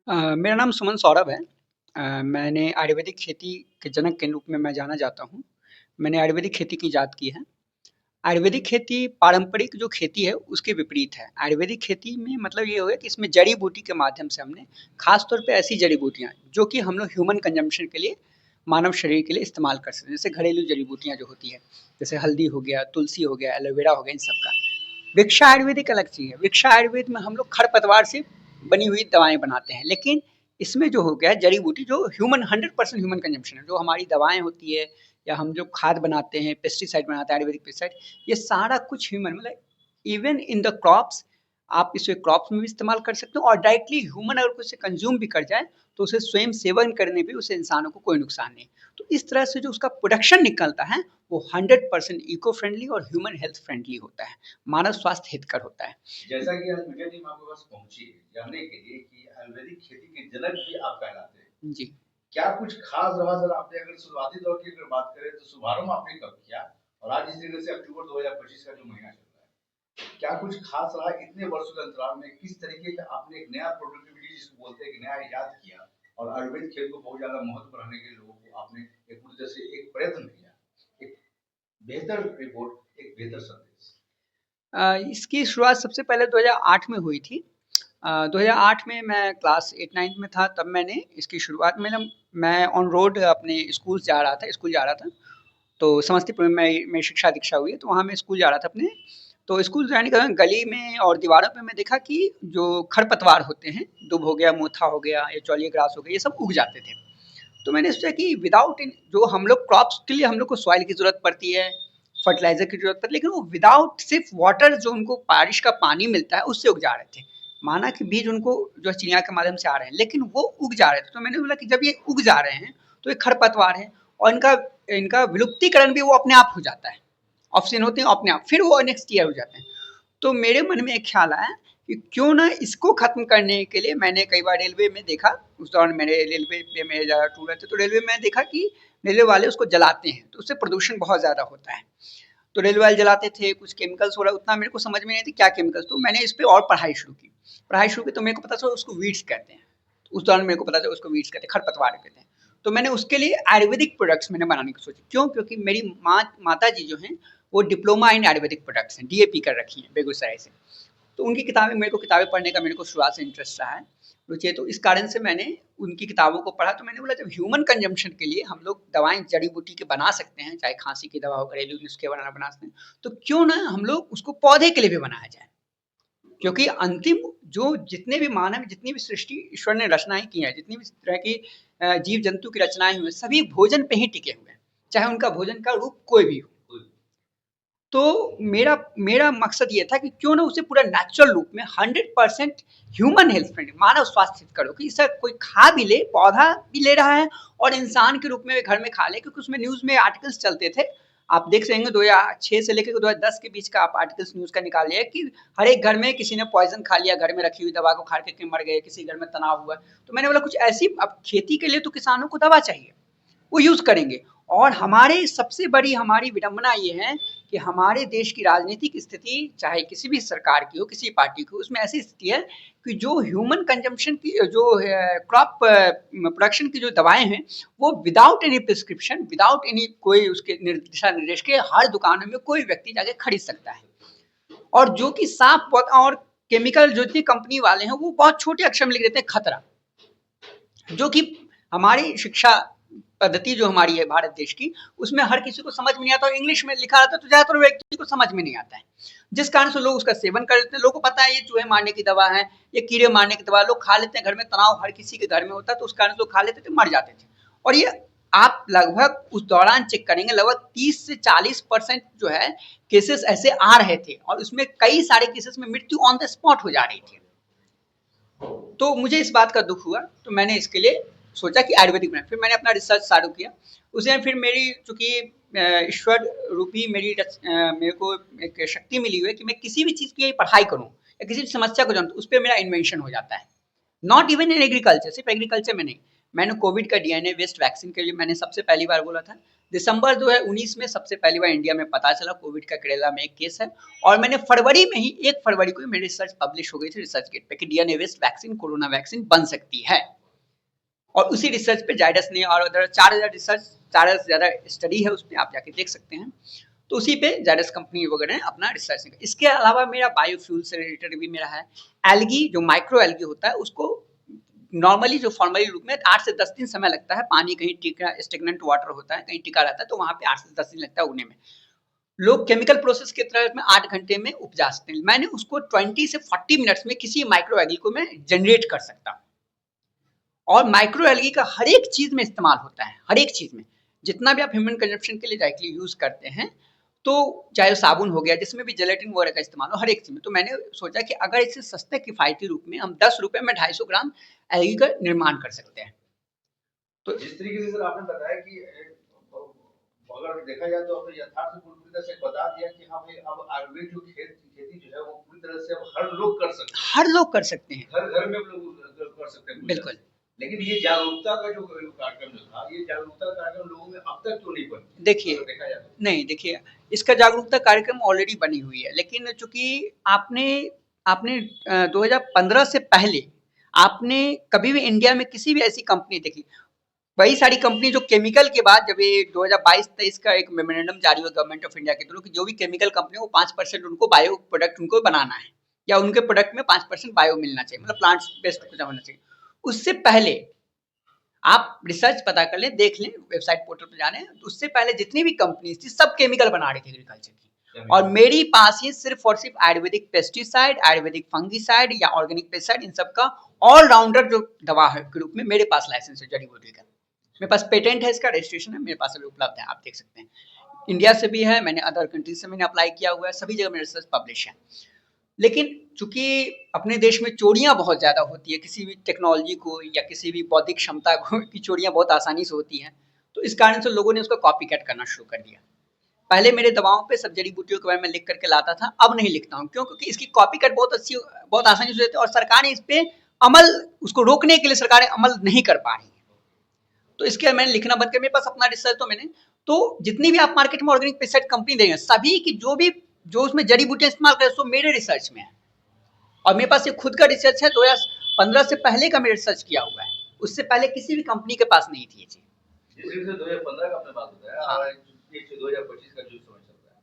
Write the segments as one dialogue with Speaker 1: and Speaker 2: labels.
Speaker 1: मेरा नाम सुमन सौरभ है। मैंने आयुर्वेदिक खेती के जनक के रूप में मैं जाना जाता हूँ। मैंने आयुर्वेदिक खेती की इजाद की है। आयुर्वेदिक खेती पारंपरिक जो खेती है उसके विपरीत है। आयुर्वेदिक खेती में मतलब ये हो गया कि इसमें जड़ी-बूटी के माध्यम से हमने ख़ास तौर पे ऐसी जड़ी-बूटियाँ जो कि हम लोग ह्यूमन कंज़म्पशन के लिए मानव शरीर के लिए इस्तेमाल कर सकते हैं। जैसे घरेलू जड़ी-बूटियाँ जो होती हैं, जैसे हल्दी हो गया, तुलसी हो गया, एलोवेरा हो गया, इन सब का। वृक्षा आयुर्वेदिक अलग चीज़ है। वृक्षा आयुर्वेद में हम लोग खरपतवार से बनी हुई दवाएँ बनाते हैं। लेकिन इसमें जो हो गया है जड़ी-बूटी जो ह्यूमन 100% ह्यूमन कंज़म्पशन है, जो हमारी दवाएँ होती है या हम जो खाद बनाते हैं, पेस्टिसाइड बनाते हैं, आयुर्वेदिक पेस्टिसाइड, ये सारा कुछ ह्यूमन मतलब इवन इन द क्रॉप्स आप इसे क्रॉप्स में भी इस्तेमाल कर सकते हो और डायरेक्टली ह्यूमन अगर कोई इसे कंज़्यूम भी कर जाए, तो उसे स्वयं सेवन करने पे उसे इंसानों को कोई नुकसान नहीं। तो इस तरह से जो उसका प्रोडक्शन निकलता है, वो 100% इको फ्रेंडली और ह्यूमन हेल्थ फ्रेंडली होता है। मानव स्वास्थ्य हितकर होता है।
Speaker 2: जैसा कि आज मीडिया टीम आपके पास पहुंची है जानने के लिए कि आयुर्वेदिक खेती के जनक भी आप कहलाते हैं।
Speaker 1: जी।
Speaker 2: क्या कुछ खास रहा सर आपने अगर शुरुआती दौर की अगर बात करें तो शुभारंभ आपने कब किया और आज इस जगह से अक्टूबर 2025 का जो महीना चल रहा है क्या कुछ खास रहा इतने वर्षों के अंतराल में किस तरीके का आपने एक नया प्रोडक्टिविटी जिसको बोलते हैं कि नया इजाद किया और आयुर्वेद खेल को बहुत ज्यादा महत्व बढ़ाने के लिए लोगों को आपने एक पूरी तरह से एक प्रयत्न किया एक बेहतर रिपोर्ट एक बेहतर संदेश।
Speaker 1: इसकी शुरुआत सबसे पहले 2008 में हुई थी। 2008 में मैं क्लास 8-9 में था तब मैंने इसकी शुरुआत मैं ऑन रोड अपने स्कूल जा रहा था स्कूल जा रहा था। तो समस्तीपुर में मेरी शिक्षा दीक्षा हुई है, तो वहाँ मैं स्कूल जा रहा था अपने। तो स्कूल जाने के दौरान गली में और दीवारों पे मैं देखा कि जो खरपतवार होते हैं, दुब हो गया, मोथा हो गया, या जॉली ग्रास हो गया, ये सब उग जाते थे। तो मैंने सोचा कि विदाउट इन जो हम लोग क्रॉप्स के लिए हम लोग को सॉइल की ज़रूरत पड़ती है, फर्टिलाइज़र की ज़रूरत पड़ती है, लेकिन वो विदाउट सिर्फ़ वाटर जो उनको बारिश का पानी मिलता है, उससे उग जा रहे थे। माना कि बीज उनको जो है चिड़िया के माध्यम से आ रहे हैं, लेकिन वो उग जा रहे थे। तो मैंने बोला कि जब ये उग जा रहे हैं, तो ये खरपतवार है और इनका इनका विलुप्तीकरण भी वो अपने आप हो जाता है। ऑक्सीजन होते हैं अपने आप, फिर वो नेक्स्ट ईयर हो जाते हैं। तो मेरे मन में एक ख्याल आया कि क्यों ना इसको खत्म करने के लिए मैंने कई बार रेलवे में देखा, उस दौरान मेरे रेलवे पे मेरे ज़्यादा टूर रहते, तो रेलवे में देखा कि रेलवे वाले उसको जलाते हैं, तो उससे प्रदूषण बहुत ज़्यादा होता है। तो रेलवे वाले जलाते थे, कुछ केमिकल्स हो रहा उतना मेरे को समझ में नहीं थी क्या केमिकल्स, तो मैंने इस पे और पढ़ाई शुरू की। पढ़ाई शुरू की तो मेरे को पता चला उसको वीड्स कहते हैं। उस दौरान मेरे को पता चला उसको वीड्स कहते हैं, खरपतवार कहते हैं। तो मैंने उसके लिए आयुर्वेदिक प्रोडक्ट्स मैंने बनाने की सोची। क्यों? क्योंकि मेरी माताजी जो हैं, वो डिप्लोमा इन आयुर्वेदिक प्रोडक्ट्स हैं, डीएपी कर रखी हैं बेगूसराय से। तो उनकी किताबें मेरे को किताबें पढ़ने का मेरे को शुरुआत से इंटरेस्ट रहा है, रुचि है, तो इस कारण से मैंने उनकी किताबों को पढ़ा। तो मैंने बोला जब ह्यूमन कंजम्पशन के लिए हम लोग दवाएँ जड़ी-बूटी के बना सकते हैं, चाहे खाँसी की दवा हो, घरेलू नुस्खे बना सकते हैं, तो क्यों ना हम लोग उसको पौधे के लिए भी बनाया जाए। क्योंकि अंतिम जो जितने भी मानव जितनी भी सृष्टि ईश्वर ने रचनाएँ की हैं, जितनी भी तरह की जीव-जंतु की रचनाएँ हुई हैं, सभी भोजन पे ही टिके हुए हैं, चाहे उनका भोजन का रूप कोई भी हो। तो मेरा मेरा मकसद ये था कि क्यों ना उसे पूरा नेचुरल रूप में 100% ह्यूमन हेल्थ फ्रेंडली मानव स्वास्थ्य करो कि इसे कोई खा भी ले, पौधा भी ले रहा है और इंसान के रूप में घर में खा ले, क्योंकि उसमें न्यूज़ में आर्टिकल्स चलते थे। आप देख सकेंगे 2006 से लेकर 2010 के बीच का आप आर्टिकल्स न्यूज़ का निकालिए कि हर एक घर में किसी ने पॉइज़न खा लिया, घर में रखी हुई दवा को खा के मर गए, किसी घर में तनाव हुआ। तो मैंने बोला कुछ ऐसी अब खेती के लिए तो किसानों को दवा चाहिए। वो यूज़ करेंगे। और हमारे सबसे बड़ी हमारी विडंबना ये है कि हमारे देश की राजनीतिक स्थिति चाहे किसी भी सरकार की हो, किसी पार्टी की हो, उसमें ऐसी स्थिति है कि जो ह्यूमन कंजम्पशन की जो क्रॉप प्रोडक्शन की जो दवाएँ हैं, वो without any prescription, without any कोई उसके दिशा निर्देश के हर दुकानों में कोई व्यक्ति जाके खरीद सकता है। और जो कि साफ और केमिकल जो इतनी कंपनी वाले हैं, वो बहुत छोटे अक्षर में लिख देते हैं खतरा। जो कि हमारी शिक्षा पद्धति जो हमारी है भारत देश की, उसमें हर किसी को समझ में नहीं आता और इंग्लिश में लिखा रहता है तो ज़्यादातर व्यक्ति को समझ में नहीं आता है। जिस कारण से लोग उसका सेवन कर लेते हैं। लोगों को पता है ये चूहे मारने की दवा है, ये कीड़े मारने की दवा, लोग खा लेते हैं। घर में तनाव हर किसी के घर में होता है, तो उस कारण से लोग खा लेते थे, मर जाते थे। और ये आप लगभग उस दौरान चेक करेंगे, लगभग 30 से 40% जो है केसेस ऐसे आ रहे थे और उसमें कई सारे केसेस में मृत्यु ऑन द स्पॉट हो जा रही थी। तो मुझे इस बात का दुख हुआ, तो मैंने इसके लिए सोचा कि आयुर्वेदिक बनाएं। फिर मैंने अपना रिसर्च चालू किया। उसमें फिर मेरी चूँकि ईश्वर रूपी मेरे को एक शक्ति मिली हुई है कि मैं किसी भी चीज़ की पढ़ाई करूँ या किसी भी समस्या को जानूँ, तो उस पे मेरा इन्वेंशन हो जाता है। नॉट इवन इन एग्रीकल्चर, सिर्फ एग्रीकल्चर में नहीं। मैंने कोविड का डीएनए बेस्ड वैक्सीन के लिए मैंने सबसे पहली बार बोला था। दिसंबर 2019 में सबसे पहली बार इंडिया में पता चला कोविड का केरला में एक केस है, और मैंने फरवरी में ही 1 फरवरी को मेरी रिसर्च पब्लिश हो गई थी रिसर्च गेट पे कि DNA based vaccine corona vaccine बन सकती है। और उसी रिसर्च पे जायडस ने और उधर 4000 रिसर्च 4000 से ज़्यादा स्टडी है, उसमें आप जाके देख सकते हैं। तो उसी पे जायडस कंपनी वगैरह ने अपना रिसर्च किया। इसके अलावा मेरा बायोफ्यूल से रिलेटेड भी मेरा है। एल्गी जो माइक्रो एल्गी होता है उसको नॉर्मली जो फॉर्मली रूप में 8 से 10 दिन समय लगता है, पानी कहीं टिका स्टेगनेंट वाटर होता है कहीं टिका रहता है, तो वहाँ पे 8 से 10 दिन लगता है उगने में। लोग केमिकल प्रोसेस के तरह में 8 घंटे में उपजा सकते हैं, मैंने उसको 20 से 40 मिनट्स में किसी माइक्रो एल्गी को मैं जनरेट कर सकता हूँ। और माइक्रो एल्गी का हर एक चीज में इस्तेमाल होता है, हर एक चीज में। जितना भी आप ह्यूमन कंजप्शन के लिए डायरेक्टली यूज करते हैं, तो चाहे साबुन हो गया जिसमें भी जेलेटिन वगैरह का इस्तेमाल हो, हर एक चीज में। तो मैंने सोचा कि अगर इसे सस्ते किफायती रूप में हम 10 रुपए में 250 ग्राम एल्गी का निर्माण कर सकते हैं।
Speaker 2: तो जिस तरीके से सर आपने बताया कि अगर देखा जाए तो आपने यथार्थ पूरी तरह से बता दिया कि हाँ भाई अब आयुर्वेद जो खेती जो है वो पूरी तरह से अब हर लोग कर सकते हैं,
Speaker 1: हर लोग कर सकते हैं,
Speaker 2: घर घर में लोग कर सकते हैं
Speaker 1: बिल्कुल।
Speaker 2: लेकिन ये जागरूकता का जो कार्यक्रम जो था, ये जागरूकता कार्यक्रम लोगों में अब तक क्यों नहीं बना?
Speaker 1: देखिए,
Speaker 2: देखा जाए तो
Speaker 1: नहीं देखिए, इसका जागरूकता कार्यक्रम ऑलरेडी बनी हुई है, लेकिन चूंकि आपने आपने 2015 से पहले आपने कभी भी इंडिया में किसी भी ऐसी कंपनी देखी, वही सारी कंपनी जो केमिकल के बाद जब ये 2022-23 का एक मेमोरेंडम जारी हुआ गवर्नमेंट ऑफ इंडिया के थ्रू कि जो भी केमिकल कंपनी वो 5% उनको बायो प्रोडक्ट उनको बनाना है, या उनके प्रोडक्ट में 5% बायो मिलना चाहिए, मतलब प्लांट्स बेस्ड कुछ होना चाहिए। उससे पहले आप रिसर्च पता कर लें, देख लें, वेबसाइट पोर्टल पर जाने, उससे पहले जितनी भी कंपनी थी सब केमिकल बना रही थी एग्रीकल्चर की। और मेरी पास ही सिर्फ और सिर्फ आयुर्वेदिक पेस्टिसाइड, आयुर्वेदिक फंगिसाइड या ऑर्गेनिक पेस्टिसाइड, इन सब का ऑलराउंडर जो दवा है के रूप में मेरे पास लाइसेंस है जड़ी बूटी का। मेरे पास पेटेंट है, इसका रजिस्ट्रेशन है, मेरे पास अभी उपलब्ध है, आप देख सकते हैं। इंडिया से भी है, मैंने अदर कंट्रीज से मैंने अप्लाई किया हुआ है, सभी जगह मेरे रिसर्च पब्लिश है। लेकिन चूंकि अपने देश में चोरियां बहुत ज़्यादा होती है, किसी भी टेक्नोलॉजी को या किसी भी बौद्धिक क्षमता को की चोरियां बहुत आसानी से होती हैं, तो इस कारण से लोगों ने उसका कॉपी कैट करना शुरू कर दिया। पहले मेरे दवाओं पे सब जड़ी बूटियों के बारे में लिख करके लाता था, अब नहीं लिखता हूँ। क्यों? क्योंकि इसकी कॉपी कट बहुत आसानी से होती है, और सरकारें इस पे अमल, उसको रोकने के लिए सरकारें अमल नहीं कर पा रही है। तो इसके लिए मैंने लिखना बंद किया। मेरे पास अपना रिसर्च तो मैंने, तो जितनी भी आप मार्केट में ऑर्गेनिक पेस्टिसाइड कंपनी देंगे, सभी की जो उसमें जड़ी बूटियां इस्तेमाल करें, सो मेरे रिसर्च में है। और मेरे पास ये खुद का रिसर्च है, 2015 से पहले का मैं रिसर्च किया हुआ है, उससे पहले किसी भी कंपनी के पास नहीं थी ये चीज।
Speaker 2: जिस 2015 का आपने बात बताया,
Speaker 1: हाँ।
Speaker 2: और 2025 का जो समय चल रहा है,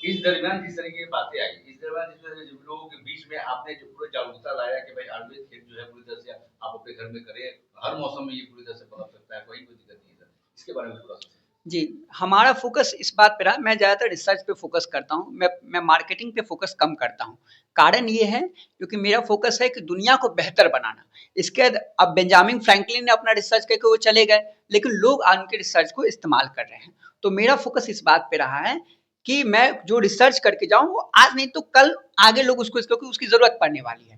Speaker 2: इस दरमियान जिस तरह की बातें आई, इस दरमियान जिस तरह से लोगों के बीच में आपने जो पूरा जागरूकता लाया कि भाई आयुर्वेद खेत जो है पूरी तरह से आप अपने घर में करें, हर मौसम में ये पूरी तरह से पनप सकता है, कोई दिक्कत नहीं है, इसके बारे में थोड़ा सा।
Speaker 1: जी, हमारा फोकस इस बात पे रहा, मैं ज़्यादातर रिसर्च पे फोकस करता हूँ, मैं मार्केटिंग पे फोकस कम करता हूँ। कारण ये है क्योंकि मेरा फोकस है कि दुनिया को बेहतर बनाना। इसके बाद अब बेंजामिन फ्रैंकलिन ने अपना रिसर्च करके वो चले गए, लेकिन लोग उनके रिसर्च को इस्तेमाल कर रहे हैं। तो मेरा फोकस इस बात पे रहा है कि मैं जो रिसर्च करके जाऊँ वो आज नहीं तो कल आगे लोग उसको, क्योंकि उसकी ज़रूरत पड़ने वाली है।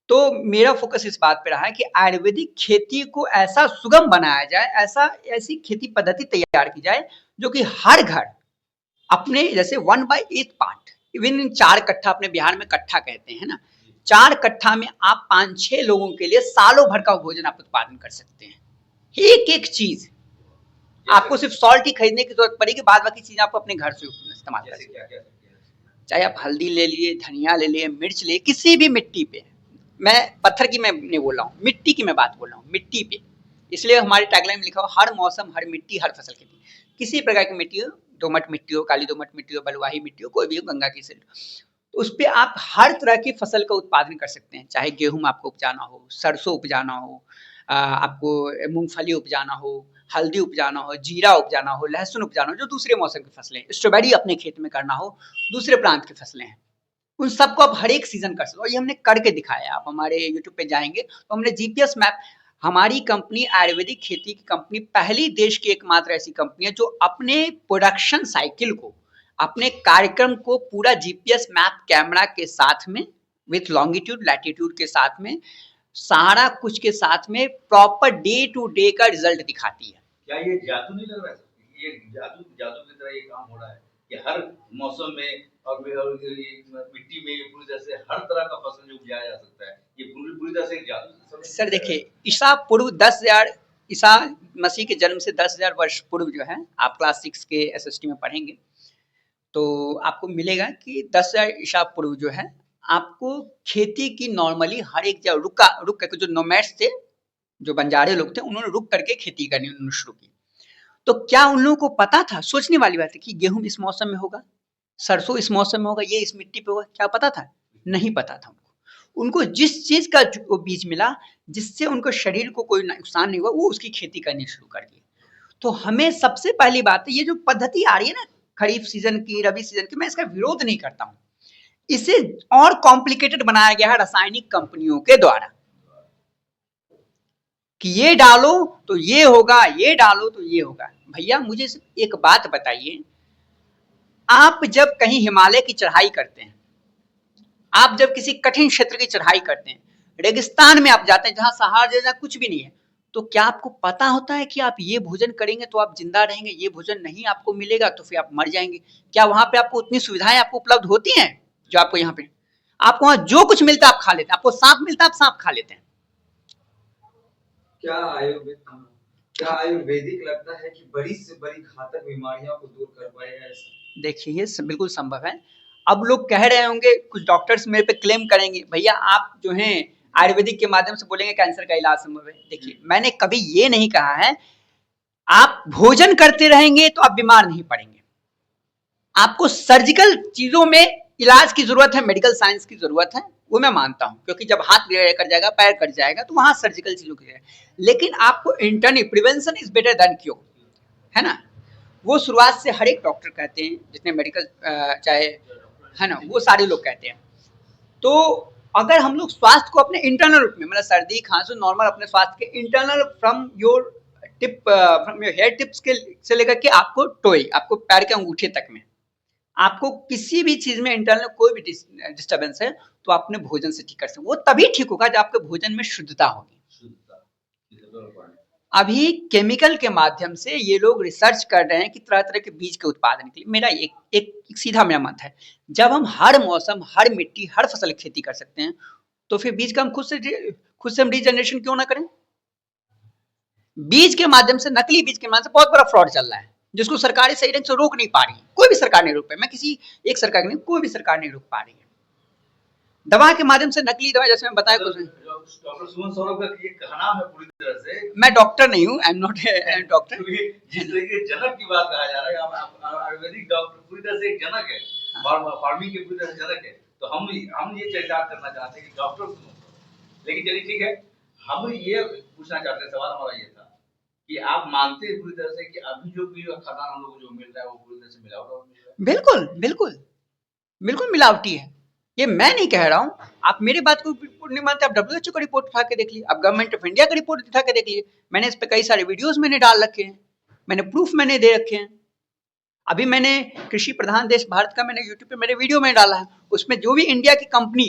Speaker 1: तो मेरा फोकस इस बात पे रहा है कि आयुर्वेदिक खेती को ऐसा सुगम बनाया जाए, ऐसी खेती पद्धति तैयार की जाए जो कि हर घर अपने जैसे 1/8 पार्ट, इवन 4 कट्ठा, अपने बिहार में कट्ठा कहते हैं ना, 4 कट्ठा में आप 5-6 लोगों के लिए सालों भर का भोजन आप उत्पादन कर सकते हैं। एक एक चीज आपको सिर्फ सॉल्ट ही खरीदने की जरूरत पड़ेगी, बाद बाकी चीज आप अपने घर से इस्तेमाल कर सकते हैं। चाहे आप हल्दी ले लिए, धनिया ले लिए, मिर्च ले, किसी भी मिट्टी पे, मैं पत्थर की मैं नहीं बोल रहा हूँ, मिट्टी की मैं बात बोल रहा हूँ, मिट्टी पे। इसलिए हमारे टैगलाइन में लिखा हो हर मौसम, हर मिट्टी, हर फसल खेती। किसी प्रकार की मिट्टी हो, दोमट मिट्टी हो, काली दोमट मिट्टी हो, बलुआही मिट्टी हो, कोई भी हो, गंगा की सिल्ट, तो उस पर आप हर तरह की फसल का उत्पादन कर सकते हैं। चाहे गेहूं आपको उपजाना हो, सरसों उपजाना हो, आपको मूंगफली उपजाना हो, हल्दी उपजाना हो, जीरा उपजाना हो, लहसुन उपजाना हो, जो दूसरे मौसम की फसलें, स्ट्रॉबेरी अपने खेत में करना हो, दूसरे प्रांत की फसलें हैं, उन सबको आप हर एक सीजन कर सकते हो। और ये हमने करके दिखाया। आप हमारे यूट्यूब पे जाएंगे तो हमने जीपीएस मैप, हमारी कंपनी आयुर्वेदिक खेती की कंपनी पहली देश की एकमात्र ऐसी कंपनी है जो अपने प्रोडक्शन साइकिल को, अपने कार्यक्रम को पूरा जीपीएस मैप कैमरा के साथ में, विथ लॉन्गिट्यूड लैटिट्यूड के साथ में, सारा कुछ के साथ में प्रॉपर डे टू डे का रिजल्ट दिखाती है।
Speaker 2: क्या ये जादू नहीं लग रहा है? ये जादू जादू की तरह ये काम हो रहा है कि हर मौसम में और मिट्टी में पूरी तरह से हर तरह का फसल जो उपजाया जा सकता है, ये पूरी पूरी तरह से जादू।
Speaker 1: सर देखिए, ईसा पूर्व 10,000 ईसा मसीह के जन्म से 10,000 वर्ष पूर्व जो है, आप क्लास 6 के एसएसटी में पढ़ेंगे, तो आपको मिलेगा कि 10,000 ईसा पूर्व जो है, आपको खेती की नॉर्मली हर एक जगह रुक करके, जो नोमैड्स थे, जो बंजारे लोग थे, उन्होंने रुक करके खेती करनी उन्होंने शुरू की। तो क्या उन लोगों को पता था, सोचने वाली बात है, कि गेहूं इस मौसम में होगा, सरसों इस मौसम में होगा, ये इस मिट्टी पे होगा? क्या पता था? नहीं पता था उनको। उनको जिस चीज का वो बीज मिला, जिससे उनको शरीर को कोई नुकसान नहीं हुआ, वो उसकी खेती करनी शुरू कर दी। तो हमें सबसे पहली बात है, ये जो पद्धति आ रही है ना खरीफ सीजन की, रबी सीजन की, मैं इसका विरोध नहीं करता हूँ। इसे और कॉम्प्लिकेटेड बनाया गया है रासायनिक कंपनियों के द्वारा, कि ये डालो तो ये होगा, ये डालो तो ये होगा। भैया मुझे सिर्फ एक बात बताइए, आप जब कहीं हिमालय की चढ़ाई करते हैं, आप जब किसी कठिन क्षेत्र की चढ़ाई करते हैं, रेगिस्तान में आप जाते हैं जहां सहारा जैसा कुछ भी नहीं है, तो क्या आपको पता होता है कि आप ये भोजन करेंगे तो आप जिंदा रहेंगे, ये भोजन नहीं आपको मिलेगा तो फिर आप मर जाएंगे? क्या वहां पे आपको उतनी सुविधाएं आपको उपलब्ध होती हैं जो आपको यहाँ पे? आपको वहां जो कुछ मिलता है आप खा लेते हैं, आपको सांप मिलता है आप सांप खा लेते हैं।
Speaker 3: क्या आयुर्वेद क्या आयुर्वेदिक लगता है कि बड़ी से बड़ी घातक बीमारियों को दूर कर पाएगा ऐसा?
Speaker 1: देखिए ये बिल्कुल संभव है। अब लोग कह रहे होंगे, कुछ डॉक्टर्स मेरे पे क्लेम करेंगे, भैया आप जो हैं आयुर्वेदिक के माध्यम से बोलेंगे कैंसर का इलाज संभव है। देखिए मैंने कभी ये नहीं कहा है, आप भोजन करते रहेंगे तो आप बीमार नहीं पड़ेंगे। आपको सर्जिकल चीजों में इलाज की जरूरत है, मेडिकल साइंस की जरूरत है, वो मैं मानता हूं, क्योंकि जब हाथ कट जाएगा, पैर कट जाएगा, तो वहां सर्जिकल चीजों की है। लेकिन आपको internally prevention is better than cure, है ना? वो शुरुआत से हर एक डॉक्टर कहते हैं, जितने मेडिकल चाहे, है ना, वो सारे लोग कहते हैं। तो अगर हम लोग स्वास्थ्य को अपने इंटरनल रूप में, मतलब सर्दी खांसी नॉर्मल, अपने स्वास्थ्य के internal from your from your hair tips के से लेकर के आपको टोई, आपको पैर के अंगूठे तक में, आपको किसी भी चीज में इंटरनल कोई भी डिस्टर्बेंस है, तो आप अपने भोजन से ठीक कर सकते। वो तभी ठीक होगा जब आपके भोजन में शुद्धता होगी। अभी केमिकल के माध्यम से ये लोग रिसर्च कर रहे हैं कि तरह तरह के बीज के उत्पादन के लिए। मेरा एक सीधा मेरा मत है, जब हम हर मौसम, हर मिट्टी, हर फसल की खेती कर सकते हैं, तो फिर बीज का हम खुद से हम रीजनरेशन क्यों ना करें? बीज के माध्यम से, नकली बीज के माध्यम से बहुत बड़ा फ्रॉड चल रहा है, जिसको सरकारें सही ढंग से रोक नहीं पा रही है। कोई भी सरकार नहीं रोक पाई, मैं किसी एक सरकार नहीं, कोई भी सरकार नहीं रोक पा रही है। दवा के माध्यम से, नकली दवा, जैसे मैं बताया कुछ,
Speaker 2: डॉक्टर सुमन सौरभ का ये कहना है पूरी तरह से,
Speaker 1: मैं डॉक्टर नहीं हूँ, आई एम नॉट डॉक्टर।
Speaker 2: जिस तरीके जनक की बात कहा जा रहा है, आयुर्वेदिक डॉक्टर पूरी तरह से एक जनक है, फार्मिंग के पूरी तरह से जनक है। तो हम ये चर्चा करना चाहते हैं कि डॉक्टर सुनो, लेकिन चलिए ठीक है, हम ये पूछना चाहते हैं, सवाल हमारा ये था कि आप मानते हैं पूरी तरह से कि अभी जो भी खाना हम लोग को जो मिल रहा है वो पूरी तरह से मिलावट मिल रहा है?
Speaker 1: बिल्कुल बिल्कुल बिल्कुल मिलावटी है, ये मैं नहीं कह रहा हूँ। आप मेरी बात को रिपोर्ट नहीं मानते, आप WHO का रिपोर्ट उठा के देख लीजिए, आप गवर्नमेंट ऑफ इंडिया का रिपोर्ट उठा के देख लीजिए। मैंने इस पे कई सारे वीडियोस मैंने डाल रखे हैं, मैंने प्रूफ मैंने दे रखे हैं। अभी मैंने कृषि प्रधान देश भारत का मैंने यूट्यूब पे मेरे वीडियो में डाला है, उसमें जो भी इंडिया की कंपनी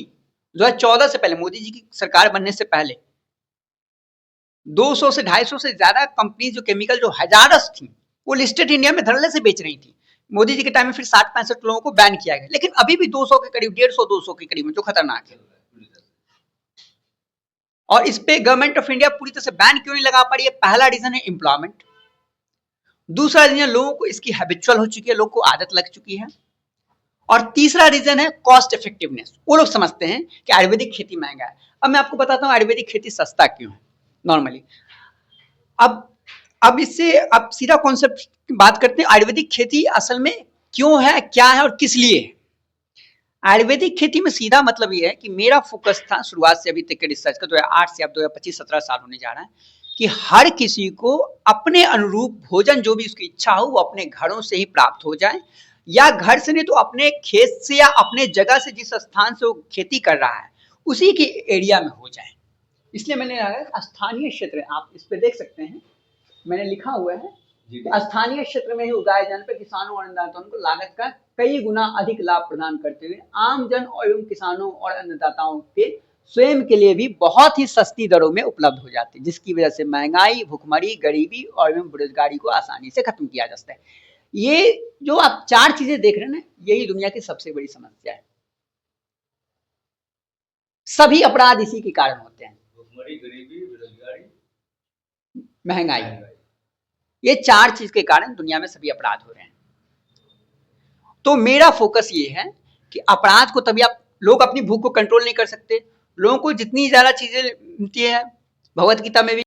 Speaker 1: 2014 से पहले, मोदी जी की सरकार बनने से पहले 200 से 250 से ज्यादा कंपनी, जो केमिकल जो हजारस थी, वो लिस्टेड इंडिया में धड़ल्ले से बेच रही थी। मोदी जी के टाइम में फिर 60-65 लोगों को बैन किया गया, लेकिन अभी भी 200 के करीब, 150-200 के करीब, जो खतरनाक है। और इस पे गवर्नमेंट ऑफ इंडिया पूरी तरह से बैन क्यों नहीं लगा पा रही है? पहला रीजन है एम्प्लॉयमेंट, दूसरा रीजन लोगों को इसकी हैबिचुअल हो चुकी है, लोगों को आदत लग चुकी है, और तीसरा रीजन है कॉस्ट इफेक्टिवनेस। वो लोग समझते हैं कि आयुर्वेदिक खेती महंगा है। अब मैं आपको बताता हूँ आयुर्वेदिक खेती सस्ता क्यों है नॉर्मली। अब इससे अब सीधा कॉन्सेप्ट की बात करते हैं, आयुर्वेदिक खेती असल में क्यों है, क्या है और किस लिए है। आयुर्वेदिक खेती में सीधा मतलब ये है कि मेरा फोकस था शुरुआत से अभी तक के रिसर्च का, 2008 से अब 2025-17 साल होने जा रहा है, कि हर किसी को अपने अनुरूप भोजन जो भी उसकी इच्छा हो वो अपने घरों से ही प्राप्त हो जाए, या घर से नहीं तो अपने खेत से या अपने जगह से, जिस स्थान से वो खेती कर रहा है उसी के एरिया में हो जाए। इसलिए मैंने स्थानीय क्षेत्र, आप इस पे देख सकते हैं, मैंने लिखा हुआ है कि स्थानीय क्षेत्र में ही उगाए जाने पर किसानों और अन्नदाताओं को लागत का कई गुना अधिक लाभ प्रदान करते हुए आम जन एवं किसानों और अन्नदाताओं के स्वयं के लिए भी बहुत ही सस्ती दरों में उपलब्ध हो जाती है, जिसकी वजह से महंगाई, भुखमरी, गरीबी और एवं बेरोजगारी को आसानी से खत्म किया जा सकता है। ये जो आप 4 चीजें देख रहे हैं ना, यही दुनिया की सबसे बड़ी समस्या है। सभी अपराध इसी के कारण होते हैं।
Speaker 2: भुखमरी, गरीबी, बेरोजगारी,
Speaker 1: महंगाई। ये 4 चीज के कारण दुनिया में सभी अपराध हो रहे हैं। तो मेरा फोकस ये है कि अपराध को तभी लोग अपनी भूख को कंट्रोल नहीं कर सकते। लोगों को जितनी ज्यादा चीजें मिलती है, भगवत गीता में भी